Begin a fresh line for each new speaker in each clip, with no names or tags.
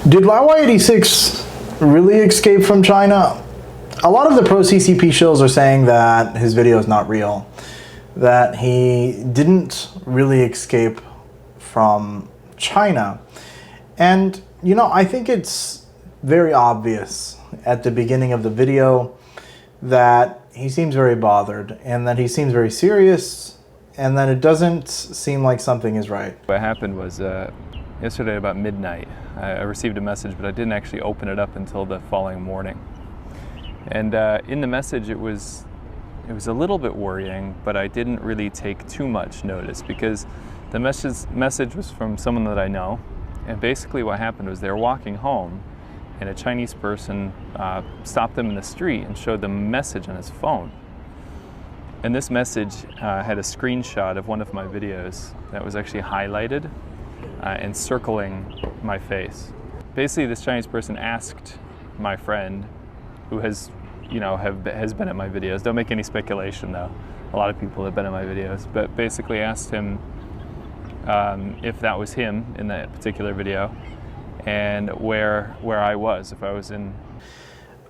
Did Laowhy86 really escape from China? A lot of the pro-CCP shows are saying that his video is not real, that he didn't really escape from China. And, you know, I think it's very obvious at the beginning of the video that he seems very bothered and that he seems very serious and that it doesn't seem like something is right.
What happened was yesterday about midnight, I received a message, but I didn't actually open it up until the following morning. And in the message, it was a little bit worrying, but I didn't really take too much notice because the message was from someone that I know. And basically what happened was they were walking home and a Chinese person stopped them in the street and showed them a message on his phone. And this message had a screenshot of one of my videos that was actually highlighted and circling my face. Basically, this Chinese person asked my friend, who has been at my videos, don't make any speculation though, a lot of people have been at my videos, but basically asked him if that was him in that particular video and where I was, if I was in.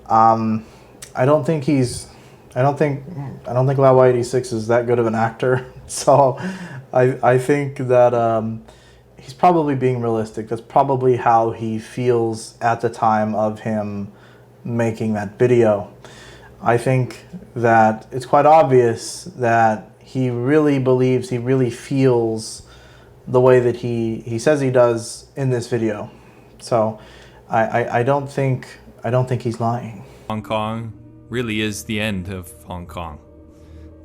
I don't think Laowhy86 is that good of an actor. So I think that he's probably being realistic. That's probably how he feels at the time of him making that video. I think that it's quite obvious that he really believes, he really feels the way that he says he does in this video. So I don't think he's lying.
Hong Kong really is the end of Hong Kong.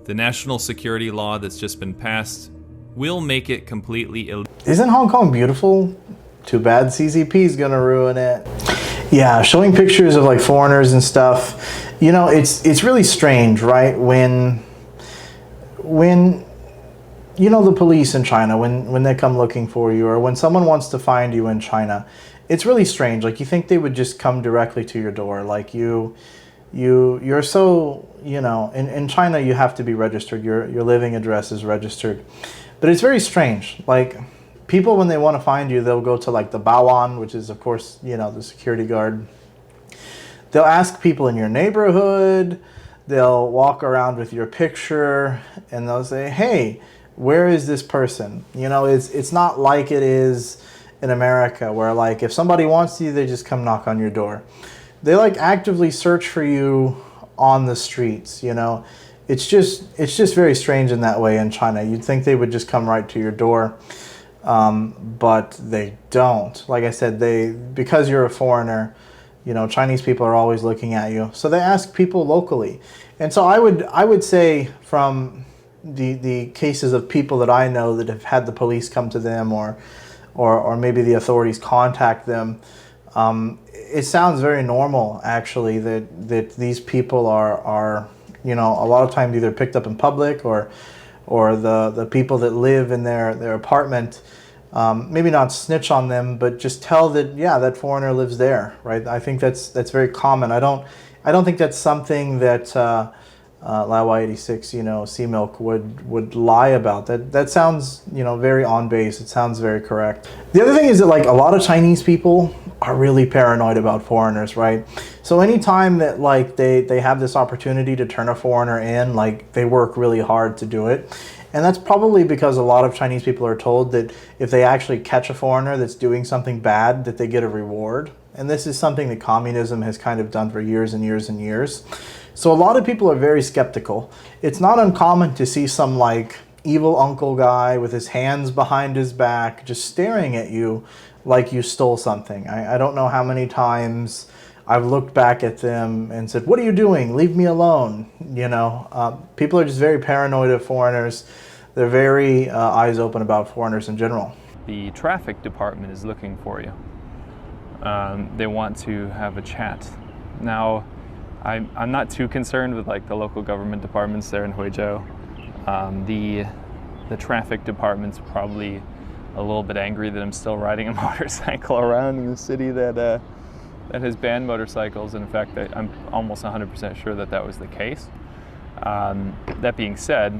The national security law that's just been passed will make it completely illegal.
Isn't Hong Kong beautiful? Too bad CCP is gonna ruin it. Yeah, showing pictures of like foreigners and stuff. You know, it's really strange, right? When you know, the police in China, when they come looking for you, or when someone wants to find you in China, it's really strange. Like, you think they would just come directly to your door. Like, you're so, you know, in China you have to be registered. Your living address is registered. But it's very strange. Like, people, when they want to find you, they'll go to like the Baoan, which is of course, you know, the security guard. They'll ask people in your neighborhood. They'll walk around with your picture and they'll say, hey, where is this person? You know, it's not like it is in America where like if somebody wants you, they just come knock on your door. They like actively search for you on the streets, you know. It's just very strange in that way in China. You'd think they would just come right to your door, but they don't. Like I said, because you're a foreigner, you know, Chinese people are always looking at you. So they ask people locally. And so I would say from the cases of people that I know that have had the police come to them or maybe the authorities contact them, it sounds very normal actually that these people are you know, a lot of times either picked up in public or the people that live in their apartment, maybe not snitch on them, but just tell that, yeah, that foreigner lives there, right? I think that's very common. I don't think that's something that Laowhy86, you know, C-Milk would lie about. That sounds, you know, very on base. It sounds very correct. The other thing is that like a lot of Chinese people are really paranoid about foreigners, right? So anytime that like they have this opportunity to turn a foreigner in, like they work really hard to do it. And that's probably because a lot of Chinese people are told that if they actually catch a foreigner that's doing something bad, that they get a reward. And this is something that communism has kind of done for years and years and years. So a lot of people are very skeptical. It's not uncommon to see some like evil uncle guy with his hands behind his back just staring at you like you stole something. I don't know how many times I've looked back at them and said, what are you doing? Leave me alone. You know, people are just very paranoid of foreigners. They're very eyes open about foreigners in general.
The traffic department is looking for you. They want to have a chat. Now, I'm not too concerned with like the local government departments there in Huizhou. The traffic department's probably a little bit angry that I'm still riding a motorcycle around in the city that has banned motorcycles. And in fact, I'm almost 100% sure that was the case. That being said,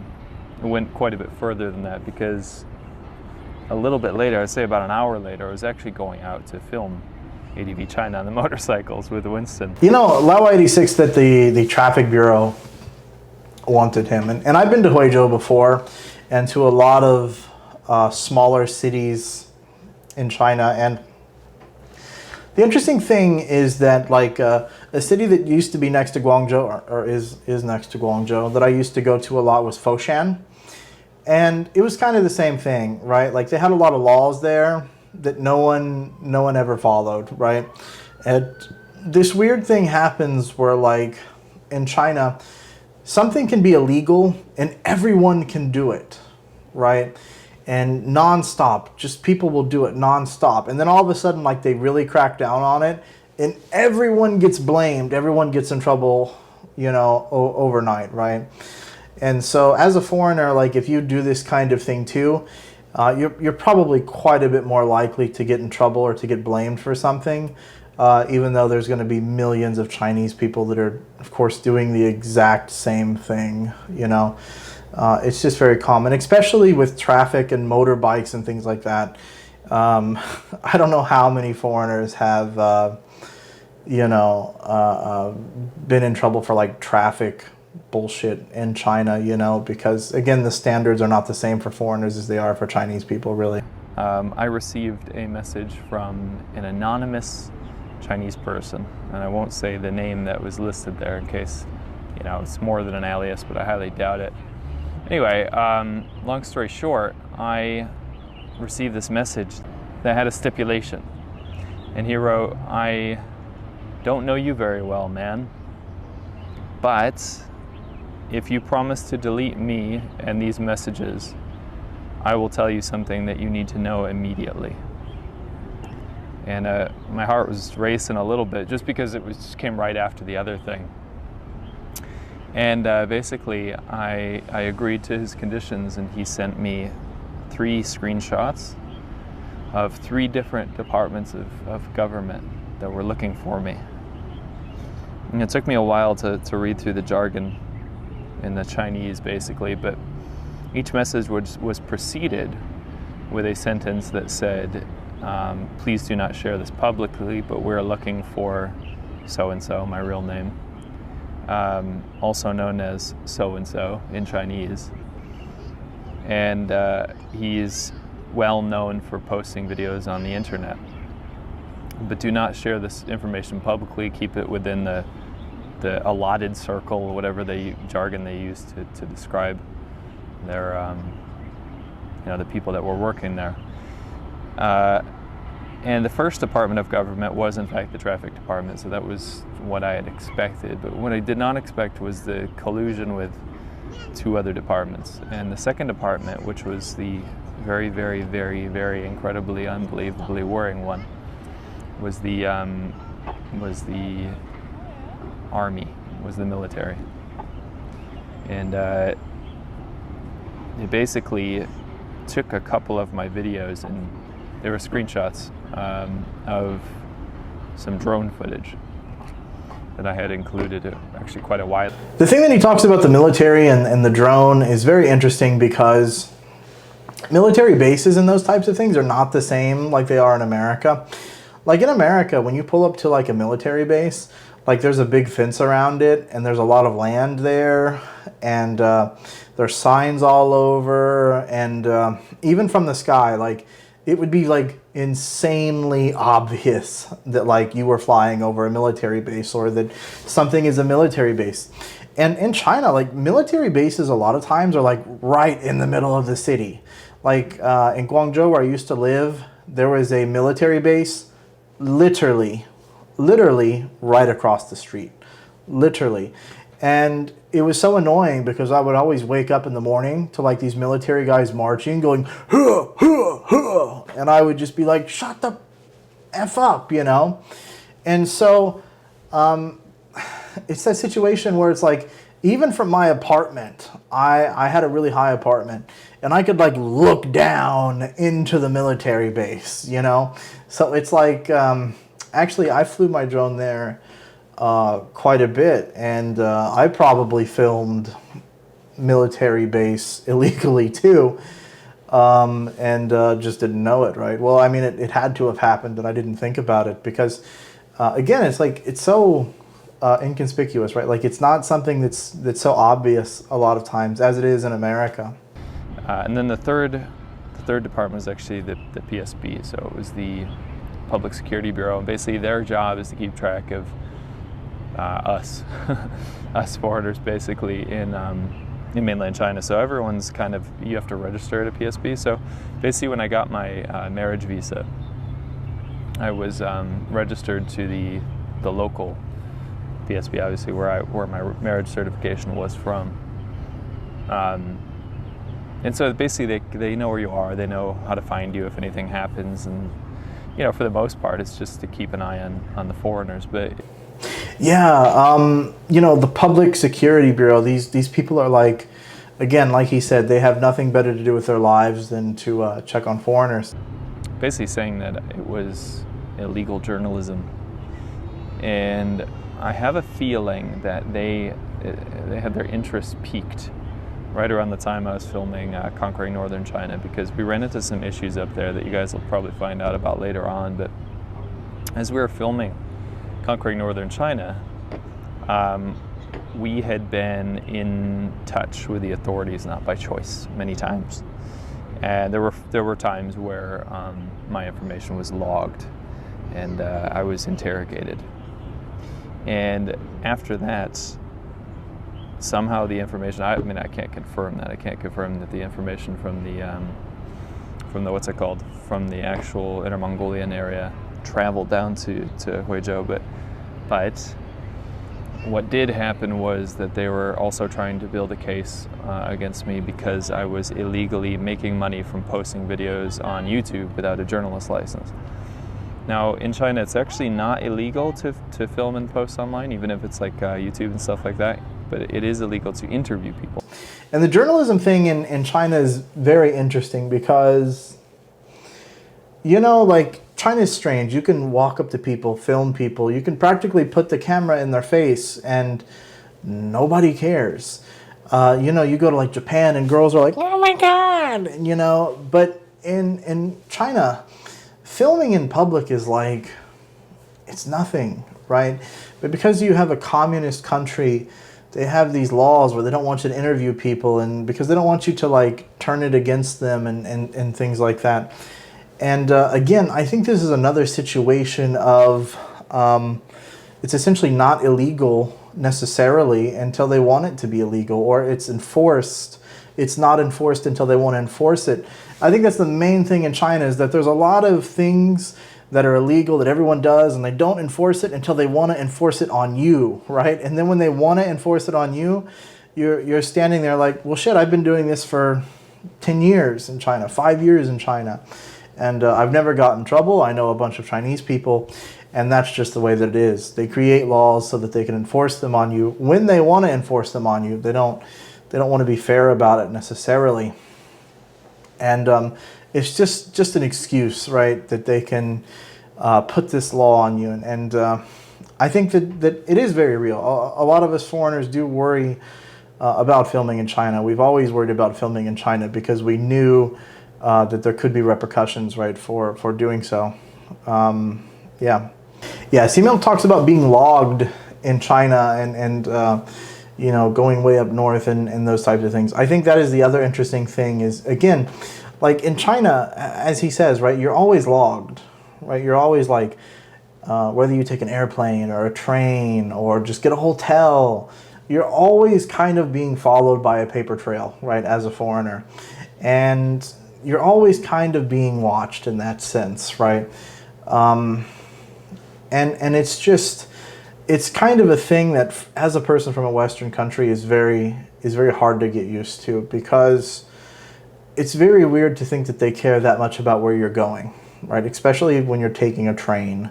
it went quite a bit further than that because a little bit later, I'd say about an hour later, I was actually going out to film ADV China on the motorcycles with Winston.
You know, Laowhy86 that the traffic bureau wanted him. And I've been to Huizhou before and to a lot of smaller cities in China. And the interesting thing is that like a city that used to be next to Guangzhou or is next to Guangzhou that I used to go to a lot was Foshan. And it was kind of the same thing, right? Like they had a lot of laws there that no one ever followed, right? And this weird thing happens where like in China, something can be illegal and everyone can do it, right? And nonstop, just people will do it nonstop. And then all of a sudden, like they really crack down on it and everyone gets blamed, everyone gets in trouble, you know, overnight, right? And so as a foreigner, like if you do this kind of thing too, you're probably quite a bit more likely to get in trouble or to get blamed for something, even though there's going to be millions of Chinese people that are, of course, doing the exact same thing, you know. It's just very common, especially with traffic and motorbikes and things like that. I don't know how many foreigners have, you know, been in trouble for like traffic bullshit in China, you know, because again, the standards are not the same for foreigners as they are for Chinese people, really.
I received a message from an anonymous Chinese person, and I won't say the name that was listed there in case, you know, it's more than an alias, but I highly doubt it. Anyway, long story short, I received this message that had a stipulation, and he wrote, "I don't know you very well, man, but if you promise to delete me and these messages, I will tell you something that you need to know immediately." And my heart was racing a little bit just because it just came right after the other thing. And basically, I agreed to his conditions, and he sent me 3 screenshots of 3 different departments of government that were looking for me. And it took me a while to read through the jargon in the Chinese, basically, but each message was preceded with a sentence that said, please do not share this publicly, but we're looking for so-and-so, my real name, also known as so-and-so in Chinese. And he's well known for posting videos on the internet. But do not share this information publicly, keep it within the allotted circle, or whatever jargon they use to describe their, you know, the people that were working there. And the first department of government was in fact the traffic department, so that was what I had expected. But what I did not expect was the collusion with 2 other departments. And the second department, which was the very, very, very, very incredibly, unbelievably worrying one, was the army, was the military. And it basically took a couple of my videos, and they were screenshots of some drone footage that I had included actually quite a while.
The thing that he talks about the military and the drone is very interesting because military bases and those types of things are not the same like they are in America. Like in America, when you pull up to like a military base, like there's a big fence around it and there's a lot of land there, and there's signs all over, and even from the sky, like it would be like insanely obvious that like you were flying over a military base or that something is a military base. And in China, like military bases a lot of times are like right in the middle of the city. Like in Guangzhou, where I used to live, there was a military base literally right across the street, literally. And it was so annoying because I would always wake up in the morning to like these military guys marching, going, huh, huh, huh. And I would just be like, shut the F up, you know? And so it's that situation where it's like, even from my apartment, I had a really high apartment, and I could like look down into the military base, you know? So it's like, actually I flew my drone there quite a bit, and I probably filmed military base illegally too. and just didn't know it, right? Well, I mean, it had to have happened, and I didn't think about it because, again, it's like it's so inconspicuous, right? Like it's not something that's so obvious a lot of times as it is in America.
And then the third department was actually the PSB, so it was the Public Security Bureau, and basically their job is to keep track of us, us foreigners, basically in mainland China. So everyone's kind of, you have to register at a PSB. So basically, when I got my marriage visa, I was registered to the local PSB, obviously where my marriage certification was from. And so basically they know where you are, they know how to find you if anything happens, and you know, for the most part it's just to keep an eye on the foreigners. But
yeah, you know, the Public Security Bureau, these people are like, again, like he said, they have nothing better to do with their lives than to check on foreigners.
Basically saying that it was illegal journalism, and I have a feeling that they had their interest piqued right around the time I was filming Conquering Northern China, because we ran into some issues up there that you guys will probably find out about later on. But as we were filming Conquering Northern China, we had been in touch with the authorities, not by choice, many times. And there were times where my information was logged and I was interrogated. And after that, somehow the information, I mean, I can't confirm that. I can't confirm that the information from the what's it called, from the actual Inner Mongolian area traveled down to Huizhou, but what did happen was that they were also trying to build a case against me because I was illegally making money from posting videos on YouTube without a journalist license. Now, in China, it's actually not illegal to film and post online, even if it's like YouTube and stuff like that, but it is illegal to interview people.
And the journalism thing in China is very interesting because, you know, like, China is strange. You can walk up to people, film people, you can practically put the camera in their face and nobody cares. You know, you go to like Japan and girls are like, oh my God, you know, but in China, filming in public is like, it's nothing, right? But because you have a communist country, they have these laws where they don't want you to interview people, and because they don't want you to like turn it against them and things like that. And again, I think this is another situation of it's essentially not illegal necessarily until they want it to be illegal, or it's enforced. It's not enforced until they want to enforce it. I think that's the main thing in China, is that there's a lot of things that are illegal that everyone does, and they don't enforce it until they want to enforce it on you, right? And then when they want to enforce it on you, you're standing there like, well, shit, I've been doing this for 10 years in China, 5 years in China, and I've never gotten in trouble. I know a bunch of Chinese people, and that's just the way that it is. They create laws so that they can enforce them on you when they want to enforce them on you. They don't want to be fair about it necessarily. And it's just an excuse, right, that they can put this law on you. And I think that it is very real. A lot of us foreigners do worry about filming in China. We've always worried about filming in China because we knew that there could be repercussions, right, for doing so. Yeah. C-Milk talks about being logged in China and you know, going way up north and those types of things. I think that is the other interesting thing is, again, like in China, as he says, right, you're always logged, right? You're always like, whether you take an airplane or a train or just get a hotel, you're always kind of being followed by a paper trail, right, as a foreigner. And you're always kind of being watched in that sense, right? And it's just, it's kind of a thing that as a person from a Western country is very hard to get used to, because it's very weird to think that they care that much about where you're going, right? Especially when you're taking a train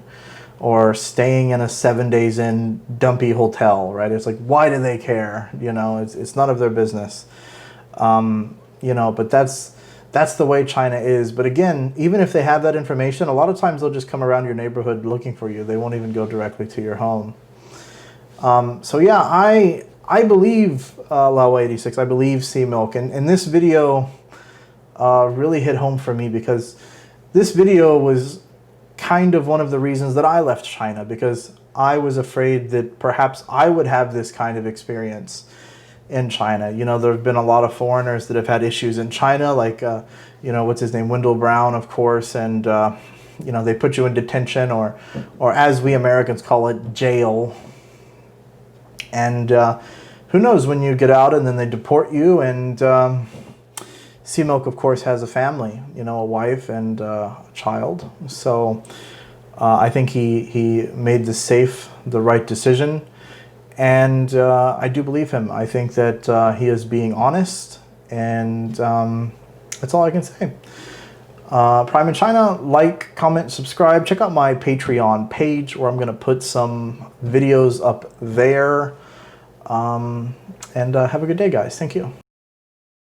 or staying in a 7 days in dumpy hotel, right? It's like, why do they care? You know, it's none of their business. You know, but that's the way China is. But again, even if they have that information, a lot of times they'll just come around your neighborhood looking for you. They won't even go directly to your home. So yeah, I believe Laowhy86. I believe C-Milk. And in this video, really hit home for me, because this video was kind of one of the reasons that I left China, because I was afraid that perhaps I would have this kind of experience in China. You know, there have been a lot of foreigners that have had issues in China, like, you know, what's his name, Wendell Brown, of course, and, you know, they put you in detention, or as we Americans call it, jail. And who knows when you get out and then they deport you. And Sea Milk, of course, has a family, you know, a wife and a child. So I think he made the right decision. And I do believe him. I think that he is being honest, and that's all I can say. Prime in China, like, comment, subscribe. Check out my Patreon page, where I'm going to put some videos up there. And have a good day, guys. Thank you.